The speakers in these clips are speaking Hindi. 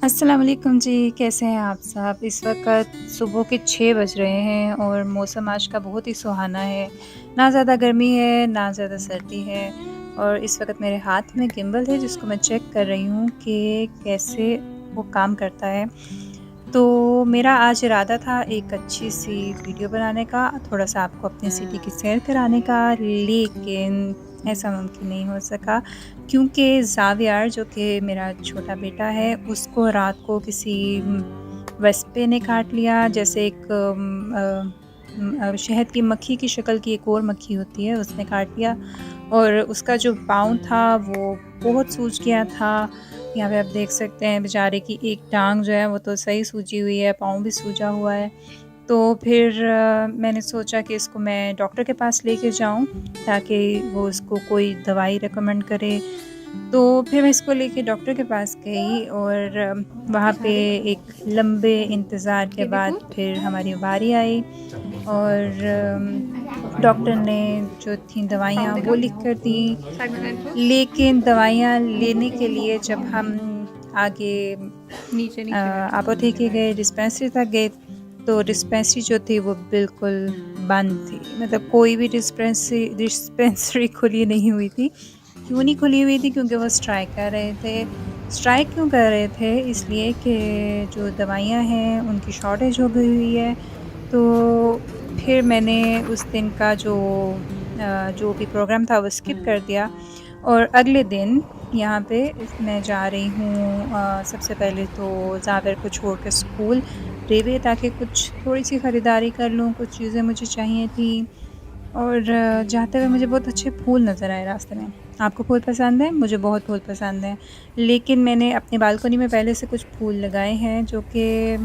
अस्सलाम वालेकुम जी, कैसे हैं आप सब? इस वक़्त सुबह के 6 बज रहे हैं और मौसम आज का बहुत ही सुहाना है। ना ज़्यादा गर्मी है, ना ज़्यादा सर्दी है और इस वक़्त मेरे हाथ में गिम्बल है जिसको मैं चेक कर रही हूँ कि कैसे वो काम करता है। तो मेरा आज इरादा था एक अच्छी-सी वीडियो बनाने का, थोड़ा-सा आपको अपनी सिटी की सैर कराने का, लेकिन ऐसा मुमकिन नहीं हो सका क्योंकि ज़ावियार जो कि मेरा छोटा बेटा है, उसको रात को किसी वेस्पे ने काट लिया। जैसे एक शहद की मक्खी की शक्ल की एक और मक्खी होती है, उसने काट लिया और उसका जो पाँव था वो बहुत सूज गया था। यहाँ पे आप देख सकते हैं बेचारे की एक टाँग जो है वो तो सही सूजी हुई है, पाँव भी सूजा हुआ है। तो फिर मैंने सोचा कि इसको मैं डॉक्टर के पास लेके जाऊँ ताकि वो उसको कोई दवाई रिकमेंड करे। तो फिर मैं इसको लेके डॉक्टर के पास गई और वहाँ पे एक लंबे इंतज़ार के কে बाद দেখুন। फिर हमारी बारी आई और डॉक्टर ने जो थी दवाइयाँ पाউন্ড वो देখাও? लिख कर दी। সাইড বাই সাইড হোক। लेकिन दवाइयाँ लेने के लिए जब हम आगे নিচে, নিচে রাখি। अपोथेके गए, डिस्पेंसरी तक गए, तो डिस्पेंसरी जो थी वो बिल्कुल बंद थी। मतलब कोई भी डिस्पेंसरी डिस्पेंसरी खुली नहीं हुई थी। क्यों नहीं खुली हुई थी? क्योंकि वो स्ट्राइक कर रहे थे। स्ट्राइक क्यों कर रहे थे? इसलिए कि जो दवाइयाँ हैं उनकी शॉर्टेज हो गई हुई है। तो फिर मैंने उस दिन का जो भी प्रोग्राम था वो स्किप कर दिया और अगले दिन यहाँ पे मैं जा रही हूँ सबसे पहले तो ज़ाविर को छोड़ के स्कूल रेवे ताकि कुछ थोड़ी-सी ख़रीदारी कर लूँ, कुछ चीज़ें मुझे चाहिए थी और जाते हुए मुझे बहुत अच्छे फूल नज़र आए रास्ते में। आपको फूल पसंद है? मुझे बहुत फूल पसंद हैं। लेकिन मैंने अपनी बालकनी में पहले से कुछ फूल लगाए हैं जो कि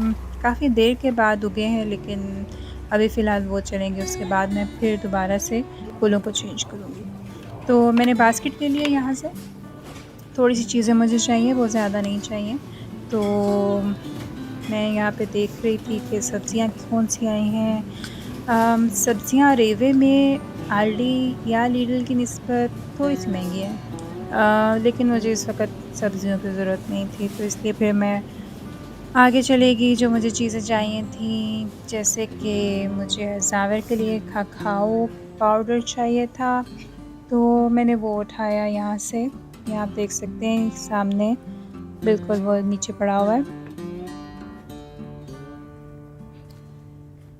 काफ़ी देर के बाद उगे हैं, लेकिन अभी फ़िलहाल वो चलेंगे, उसके बाद मैं फिर दोबारा से फूलों को चेंज करूँगी। तो मैंने बास्केट ले लिया यहाँ से, थोड़ी-सी चीज़ें मुझे चाहिए, वो ज़्यादा नहीं चाहिए। तो मैं यहाँ पे देख रही थी कि सब्ज़ियाँ कौन-सी आई हैं। सब्ज़ियाँ रेवे में आल्डी या लिडल की निस्बत थोड़ी-सी महँगी है। लेकिन मुझे इस वक़्त सब्ज़ियों की ज़रूरत नहीं थी, तो इसलिए फिर मैं आगे चलेगी जो मुझे चीज़ें चाहिए थीं, जैसे कि मुझे ज़ाविर के लिए खाखाओ पाउडर चाहिए था, तो मैंने वो उठाया यहाँ से। ये आप देख सकते हैं सामने, बिल्कुल वो नीचे पड़ा हुआ है।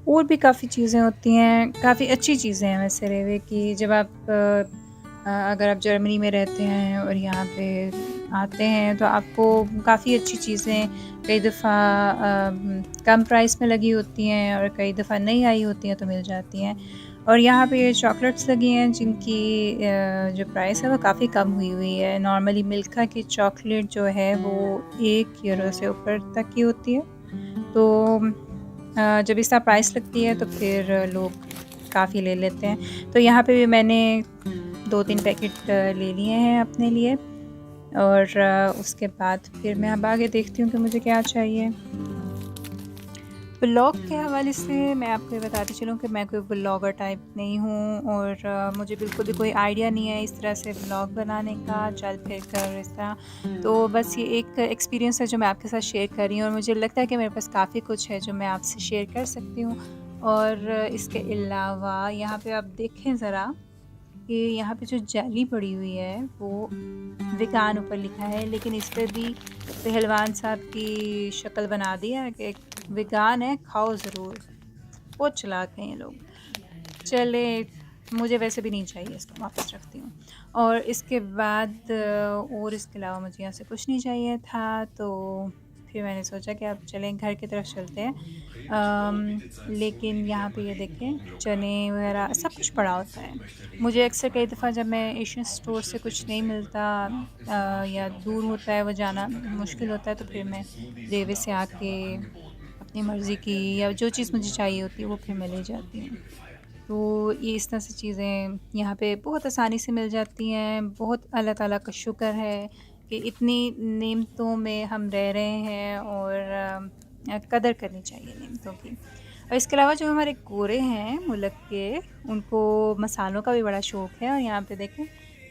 और भी काफ़ी चीज़ें होती हैं, काफ़ी अच्छी चीज़ें हैं वैसे रेवे की। जब आप अगर आप जर्मनी में रहते हैं और यहाँ पे आते हैं तो आपको काफ़ी अच्छी चीज़ें कई दफ़ा कम प्राइस में लगी होती हैं और कई दफ़ा नहीं आई होती हैं तो मिल जाती हैं। और यहाँ पे ये चॉकलेट्स लगी हैं जिनकी जो प्राइस है वो काफ़ी कम हुई हुई है। नॉर्मली मिल्का की चॉकलेट जो है वो 1 यूरो से ऊपर तक की होती है। तो जब इस तरह प्राइस लगती है तो फिर लोग काफ़ी ले लेते हैं। तो यहाँ पे भी मैंने 2-3 पैकेट ले लिए हैं अपने लिए और उसके बाद फिर मैं अब आगे देखती हूँ कि मुझे क्या चाहिए। व्लॉग के हवाले से मैं आपको ये बताती चलूँ कि मैं कोई व्लॉगर टाइप नहीं हूँ और मुझे बिल्कुल भी कोई आइडिया नहीं है इस तरह से व्लॉग बनाने का, चल फिर कर इस तरह। तो बस ये एक एक्सपीरियंस है जो मैं आपके साथ शेयर कर रही हूँ और मुझे लगता है कि मेरे पास काफ़ी कुछ है जो मैं आपसे शेयर कर सकती हूँ। और इसके अलावा यहाँ पे आप देखें ज़रा कि यहाँ पे जो जाली पड़ी हुई है वो वेगान ऊपर लिखा है, लेकिन इस पे भी पहलवान साहब की शक्ल बना दी है कि वेगान है, खाओ ज़रूर। बहुत चालाक हैं ये लोग। चले, मुझे वैसे भी नहीं चाहिए, इसको वापस रखती हूँ। और इसके बाद और इसके अलावा मुझे यहाँ से कुछ नहीं चाहिए था, तो फिर मैंने सोचा कि अब चलें घर की तरफ चलते हैं। लेकिन यहाँ पे ये देखें चने वगैरह सब कुछ पड़ा होता है। मुझे अक्सर कई दफ़ा जब मैं एशियन स्टोर से कुछ नहीं मिलता या दूर होता है वो जाना मुश्किल होता है, तो फिर मैं रेवे से आके अपनी मर्ज़ी की या जो चीज़ मुझे चाहिए होती है वो फिर मैं ले जाती हूँ। तो ये इस तरह से चीज़ें यहाँ पे बहुत आसानी से मिल जाती हैं। बहुत अल्लाह ताला का शुक्र है कि इतनी नेमतों में हम रह रहे हैं और कदर करनी चाहिए नेमतों की। और इसके अलावा जो हमारे गोरे हैं मुल्क के, उनको मसालों का भी बड़ा शौक है और यहाँ पे देखें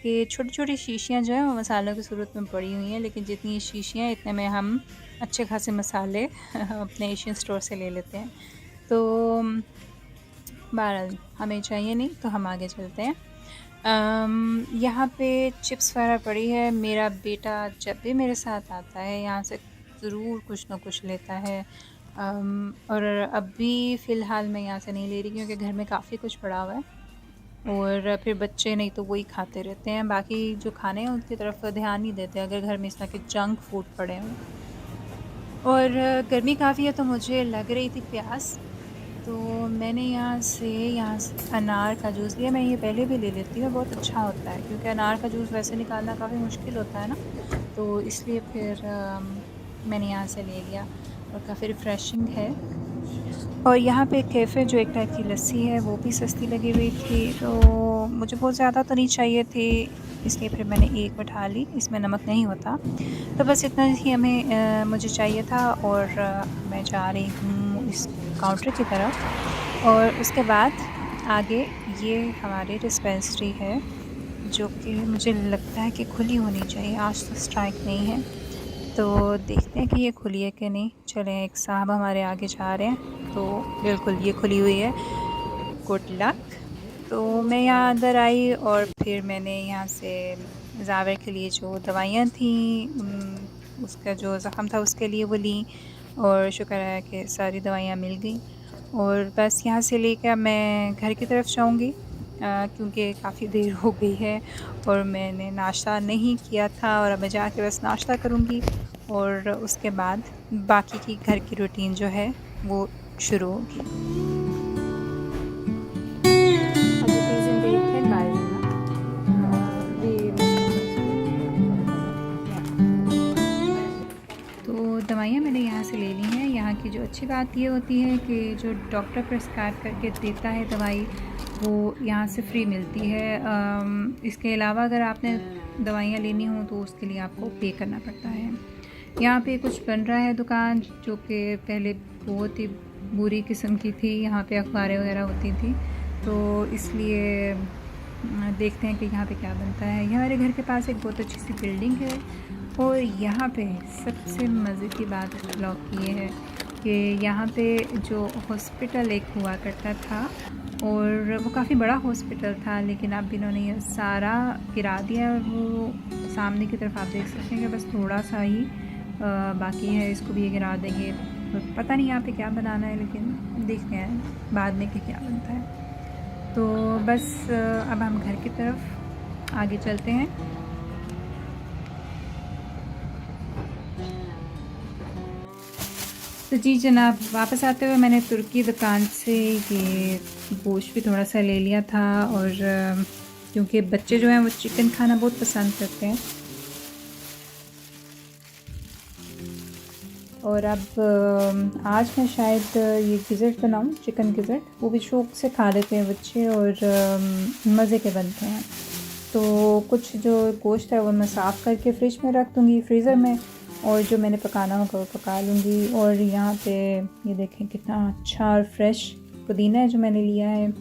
कि छोटी-छोटी शीशियाँ जो हैं वो मसालों की सूरत में पड़ी हुई हैं, लेकिन जितनी ये शीशियाँ हैं इतने में हम अच्छे खासे मसाले अपने एशियन स्टोर से ले लेते हैं। तो बहरहाल हमें चाहिए नहीं तो हम आगे चलते हैं। यहाँ पे चिप्स वगैरह पड़ी है। मेरा बेटा जब भी मेरे साथ आता है यहाँ से ज़रूर कुछ ना कुछ लेता है। और अभी फ़िलहाल मैं यहाँ से नहीं ले रही क्योंकि घर में काफ़ी कुछ पड़ा हुआ है और फिर बच्चे नहीं तो वही खाते रहते हैं। बाकी जो खाने हैं उनकी तरफ ध्यान नहीं देते अगर घर में इस तरह के जंक फूड पड़े हों। और गर्मी काफ़ी है तो मुझे लग रही थी प्यास, तो मैंने यहाँ से अनार का जूस लिया। मैं ये पहले भी ले लेती हूँ, बहुत अच्छा होता है क्योंकि अनार का जूस वैसे निकालना काफ़ी मुश्किल होता है ना, तो इसलिए फिर मैंने यहाँ से ले लिया और काफ़ी रिफ़्रेशिंग है। और यहाँ पे कैफ़े जो एक टाइप की लस्सी है वो भी सस्ती लगी हुई थी, तो मुझे बहुत ज़्यादा तो नहीं चाहिए थी, इसलिए फिर मैंने एक उठा ली। इसमें नमक नहीं होता, तो बस इतना ही मुझे चाहिए था। और मैं जा रही हूँ इस काउंटर की तरफ और उसके बाद आगे ये हमारी डिस्पेंसरी है जो कि मुझे लगता है कि खुली होनी चाहिए, आज तो स्ट्राइक नहीं है, तो देखते हैं कि ये खुली है कि नहीं। चलें, एक साहब हमारे आगे जा रहे हैं, तो बिल्कुल ये खुली हुई है, गुड लक। तो मैं यहाँ अंदर आई और फिर मैंने यहाँ से ज़ावर के लिए जो दवाइयाँ थी उसका जो ज़ख़म था उसके लिए वो ली और शुक्र है कि सारी दवाइयाँ मिल गई। और बस यहाँ से लेकर मैं घर की तरफ जाऊँगी क्योंकि काफ़ी देर हो गई है और मैंने नाश्ता नहीं किया था और अब मैं जाके बस नाश्ता करूँगी और उसके बाद बाकी की घर की रूटीन जो है वो शुरू होगी। Also die sind die Kennweisen, ne? Die तो दवाइयाँ मैंने यहाँ से ले ली हैं। यहाँ की जो अच्छी बात ये होती है कि जो डॉक्टर प्रिस्क्राइब करके देता है दवाई वो यहाँ से फ्री मिलती है। इसके अलावा अगर आपने दवाइयाँ लेनी हो तो उसके लिए आपको पे करना पड़ता है। यहाँ पे कुछ बन रहा है दुकान जो कि पहले बहुत ही बुरी किस्म की थी, यहाँ पे अखबारें वगैरह होती थी, तो इसलिए देखते हैं कि यहाँ पे क्या बनता है। ये हमारे घर के पास एक बहुत अच्छी सी बिल्डिंग है और यहाँ पे सबसे मज़े की बात ये है कि यहाँ पे जो हॉस्पिटल एक हुआ करता था और वो काफ़ी बड़ा हॉस्पिटल था, लेकिन अब इन्होंने ये सारा गिरा दिया और वो सामने की तरफ आप देख सकते हैं कि बस थोड़ा सा ही बाकी है, इसको भी ये गिरा देंगे। पता नहीं यहाँ पे क्या बनाना है, लेकिन देखते हैं बाद में कि क्या बनता है। तो बस अब हम घर की तरफ आगे चलते हैं। तो जी जनाब, वापस आते हुए मैंने तुर्की दुकान से ये गोश्त भी थोड़ा सा ले लिया था और क्योंकि बच्चे जो हैं वो चिकन खाना बहुत पसंद करते हैं और अब आज मैं शायद ये गिज़र्ट बनाऊँ, चिकन गिज़र्ट, वो भी शौक़ से खा लेते हैं बच्चे और मज़े के बनते हैं। तो कुछ जो गोश्त है वो मैं साफ़ करके फ़्रिज में रख दूँगी, फ्रीज़र में, और जो मैंने पकाना होगा वो पका लूँगी। और यहाँ पे ये देखें कितना अच्छा और फ्रेश पुदीना है जो मैंने लिया है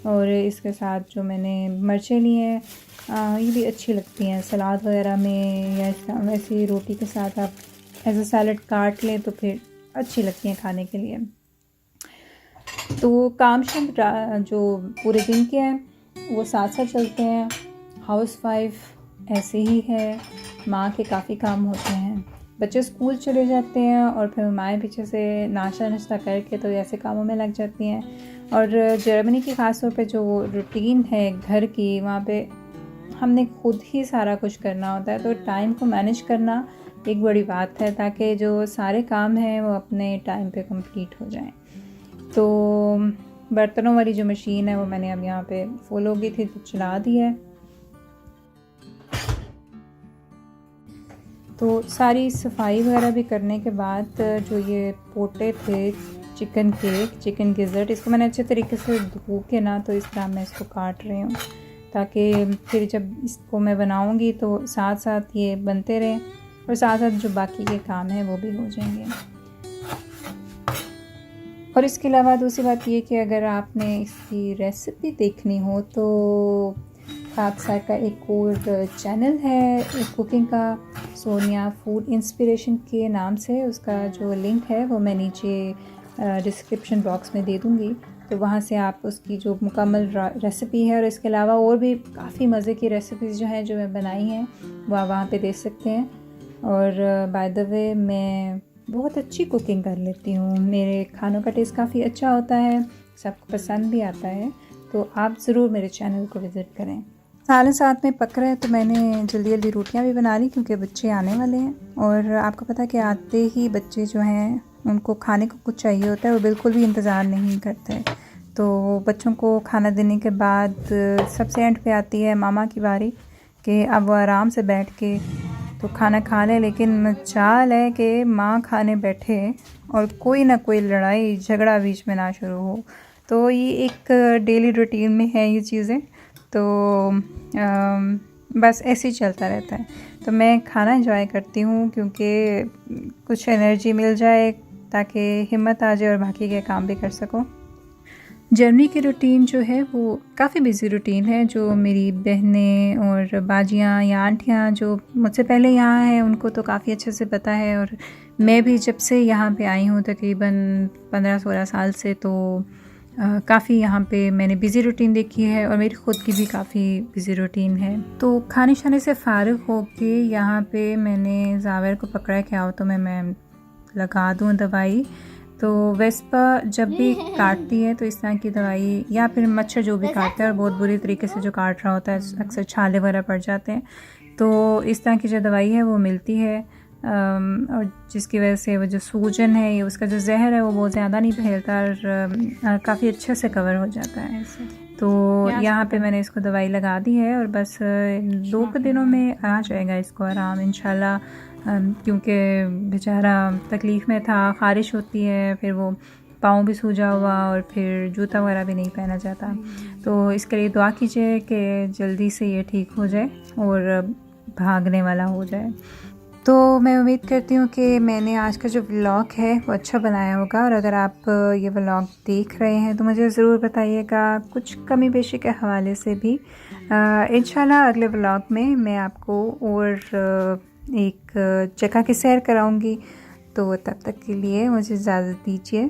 और इसके साथ जो मैंने मिर्चें ली हैं ये भी अच्छी लगती हैं सलाद वगैरह में, या वैसे ही रोटी के साथ आप एज अ सैलड काट लें तो फिर अच्छी लगती हैं खाने के लिए। तो काम जो पूरे दिन के हैं वो साथ साथ चलते हैं। हाउसवाइफ ऐसे ही है, माँ के काफ़ी काम होते हैं, बच्चे स्कूल चले जाते हैं और फिर माएँ पीछे से नाश्ता करके तो ऐसे कामों में लग जाती हैं। और जर्मनी की ख़ास तौर पे जो रूटीन है घर की, वहाँ पे हमने खुद ही सारा कुछ करना होता है, तो टाइम को मैनेज करना एक बड़ी बात है ताकि जो सारे काम हैं वो अपने टाइम पे कंप्लीट हो जाएं। तो बर्तनों वाली जो मशीन है वो मैंने अब यहाँ पे फुल हो गई थी तो चला दी है। तो सारी सफाई वगैरह भी करने के बाद जो ये पोटे थे चिकन गिज़र्ट, इसको मैंने अच्छे तरीके से धो के ना तो इस तरह मैं इसको काट रही हूँ ताकि फिर जब इसको मैं बनाऊँगी तो साथ साथ ये बनते रहें और साथ साथ जो बाकी के काम हैं वो भी हो जाएंगे। और इसके अलावा दूसरी बात ये कि अगर आपने इसकी रेसिपी देखनी हो तो खाक सार का एक और चैनल है कुकिंग का, सोनिया फूड इंस्पिरेशन के नाम से। उसका जो लिंक है वो मैं नीचे डिस्क्रिप्शन बॉक्स में दे दूँगी, तो वहाँ से आप उसकी जो मुकम्मल रेसिपी है और इसके अलावा और भी काफ़ी मज़े की रेसिपीज़ जो हैं जो मैं बनाई हैं वो आप वहाँ पे देख सकते हैं। और बाय द वे मैं बहुत अच्छी कुकिंग कर लेती हूँ, मेरे खानों का टेस्ट काफ़ी अच्छा होता है, सबको पसंद भी आता है, तो आप ज़रूर मेरे चैनल को विज़िट करें। सालन साथ में पक रहा है तो मैंने जल्दी जल्दी रोटियां भी बना ली क्योंकि बच्चे आने वाले हैं। और आपको पता है कि आते ही बच्चे जो हैं उनको खाने को कुछ चाहिए होता है, वो बिल्कुल भी इंतज़ार नहीं करते। तो बच्चों को खाना देने के बाद सबसे एंड पे आती है मामा की बारी कि अब वो आराम से बैठ के तो खाना खा लें, लेकिन मजाल है कि माँ खाने बैठे और कोई ना कोई लड़ाई झगड़ा बीच में ना शुरू हो। तो ये एक डेली रूटीन में है ये चीज़ें, तो बस ऐसे ही चलता रहता है। तो मैं खाना एंजॉय करती हूँ क्योंकि कुछ एनर्जी मिल जाए ताकि हिम्मत आ जाए और बाकी के काम भी कर सको। जर्नी की रूटीन जो है वो काफ़ी बिज़ी रूटीन है। जो मेरी बहनें और बाजियाँ या आंटियाँ जो मुझसे पहले यहाँ हैं उनको तो काफ़ी अच्छे से पता है, और मैं भी जब से यहाँ पे आई हूँ तकरीबन 15-16 साल से, तो काफ़ी यहाँ पे मैंने बिज़ी रूटीन देखी है और मेरी ख़ुद की भी काफ़ी बिज़ी रूटीन है। तो खाने शाने से फ़ारिग होके यहाँ पे मैंने जावेर को पकड़ा कि आओ तो मैं लगा दूँ दवाई। तो वेस्पा जब भी काटती है तो इस तरह की दवाई, या फिर मच्छर जो भी काटता है और बहुत बुरी तरीके से जो काट रहा होता है, अक्सर छाले वगैरह पड़ जाते हैं, तो इस तरह की जो दवाई है वो मिलती है, और जिसकी वजह से वो जो सूजन है या उसका जो जहर है वो बहुत ज़्यादा नहीं फैलता और काफ़ी अच्छे से कवर हो जाता है ऐसे। तो यहाँ पे मैंने इसको दवाई लगा दी है और बस 2 दिनों में आ जाएगा इसको आराम इंशाल्लाह, क्योंकि बेचारा तकलीफ़ में था, ख़ारिश होती है, फिर वो पाँव भी सूजा हुआ और फिर जूता वगैरह भी नहीं पहना जाता। तो इसके लिए दुआ कीजिए कि जल्दी से ये ठीक हो जाए और भागने वाला हो जाए। तो मैं उम्मीद करती हूँ कि मैंने आज का जो व्लॉग है वो अच्छा बनाया होगा, और अगर आप ये व्लॉग देख रहे हैं तो मुझे ज़रूर बताइएगा कुछ कमी पेशी के हवाले से भी। इंशाल्लाह अगले व्लॉग में मैं आपको और एक जगह की सैर कराऊंगी। तो तब तक के लिए मुझे इजाज़त दीजिए।